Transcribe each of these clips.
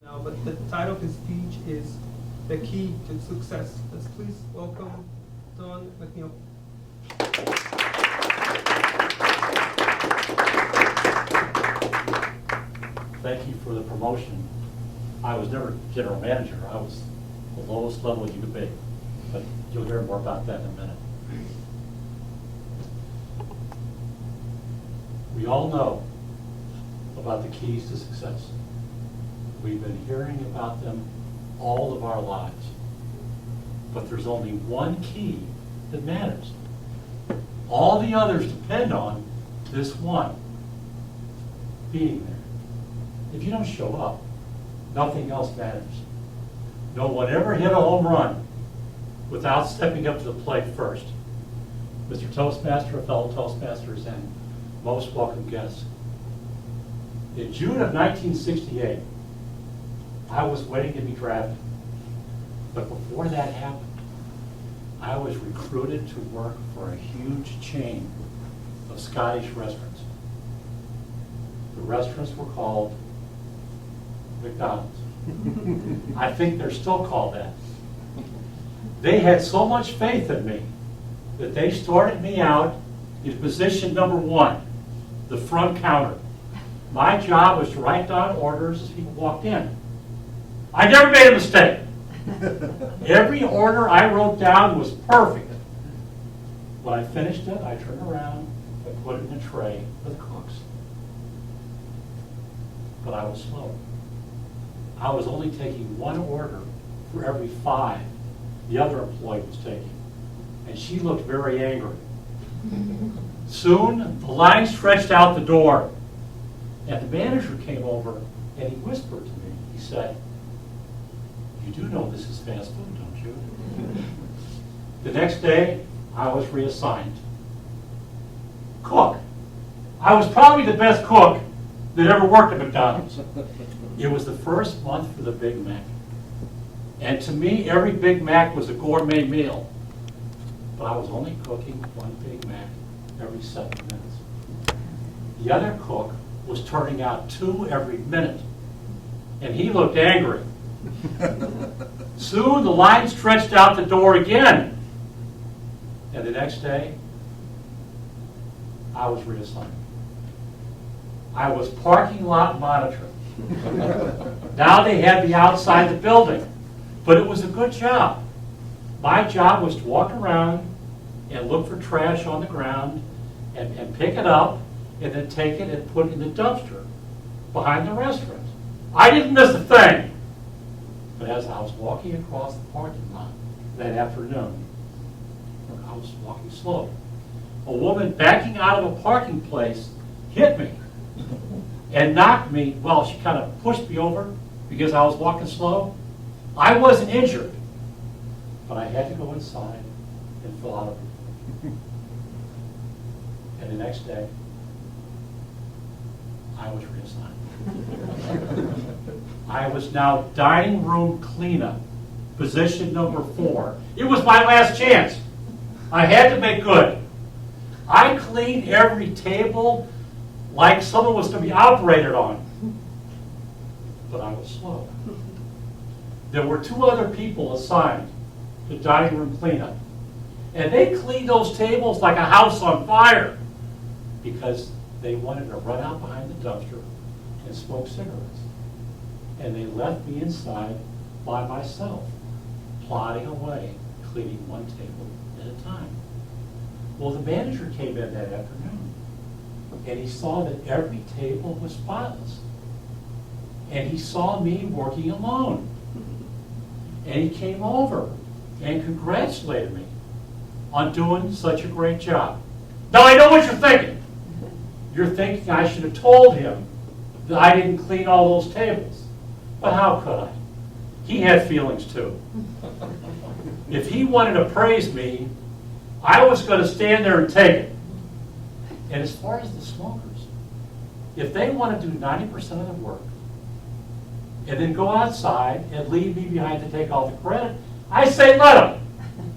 Now, but the title of his speech is The Key to Success. Let's please welcome Don McNeill. Thank you for the promotion. I was never general manager. I was the lowest level you could be. But you'll hear more about that in a minute. We all know about the keys to success. We've been hearing about them all of our lives. But there's only one key that matters. All the others depend on this one being there. If you don't show up, nothing else matters. No one ever hit a home run without stepping up to the plate first. Mr. Toastmaster, fellow Toastmasters, and most welcome guests. In June of 1968, I was waiting to be drafted. But before that happened, I was recruited to work for a huge chain of Scottish restaurants. The restaurants were called McDonald's. I think they're still called that. They had so much faith in me that they started me out in position number 1, the front counter. My job was to write down orders as people walked in. I never made a mistake. Every order I wrote down was perfect. When I finished it, I turned around and put it in a tray for the cooks. But I was slow. I was only taking one order for every 5 the other employee was taking. And she looked very angry. Soon, the line stretched out the door. And the manager came over and he whispered to me. He said, "You do know this is fast food, don't you?" The next day, I was reassigned. Cook. I was probably the best cook that ever worked at McDonald's. It was the first month for the Big Mac. And to me, every Big Mac was a gourmet meal. But I was only cooking one Big Mac every 7 minutes. The other cook was turning out 2 every minute. And he looked angry. Soon the line stretched out the door again. And the next day, I was reassigned. I was parking lot monitor. Now they had me outside the building, but it was a good job. My job was to walk around and look for trash on the ground and pick it up and then take it and put it in the dumpster behind the restaurant. I didn't miss a thing. But as I was walking across the parking lot that afternoon, I was walking slow. A woman backing out of a parking place hit me and knocked me. Well, she kind of pushed me over because I was walking slow. I wasn't injured, but I had to go inside and fill out a report. And the next day, I was reassigned. I was now dining room cleanup, position number 4. It was my last chance. I had to make good. I cleaned every table like someone was going to be operated on. But I was slow. There were 2 other people assigned to dining room cleanup. And they cleaned those tables like a house on fire because they wanted to run out behind the dumpster and smoke cigarettes. And they left me inside by myself, plodding away, cleaning one table at a time. Well, the manager came in that afternoon, and he saw that every table was spotless. And he saw me working alone. And he came over and congratulated me on doing such a great job. Now, I know what you're thinking. You're thinking I should have told him that I didn't clean all those tables. But how could I? He had feelings too. If he wanted to praise me, I was going to stand there and take it. And as far as the smokers, if they want to do 90% of the work and then go outside and leave me behind to take all the credit, I say let them.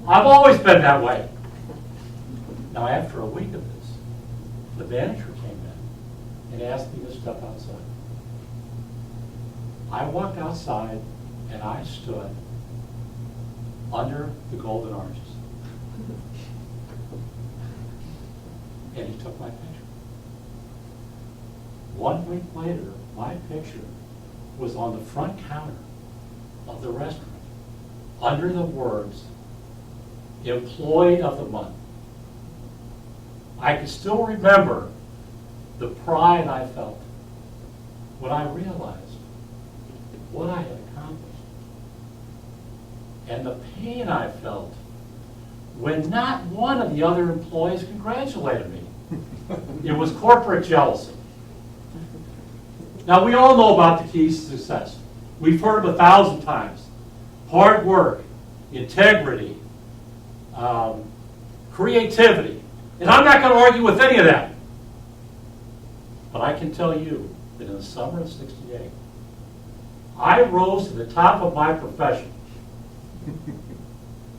I've always been that way. Now, after a week of this, the manager came in and asked me to step outside. I walked outside and I stood under the golden arches. And he took my picture. 1 week later, my picture was on the front counter of the restaurant under the words, Employee of the Month. I can still remember the pride I felt when I realized what I had accomplished. And the pain I felt when not one of the other employees congratulated me. It was corporate jealousy. Now, we all know about the keys to success. We've heard them 1,000 times. Hard work, integrity, creativity. And I'm not going to argue with any of that. But I can tell you that in the summer of '68, I rose to the top of my profession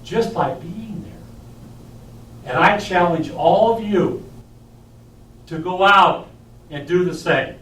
just by being there. And I challenge all of you to go out and do the same.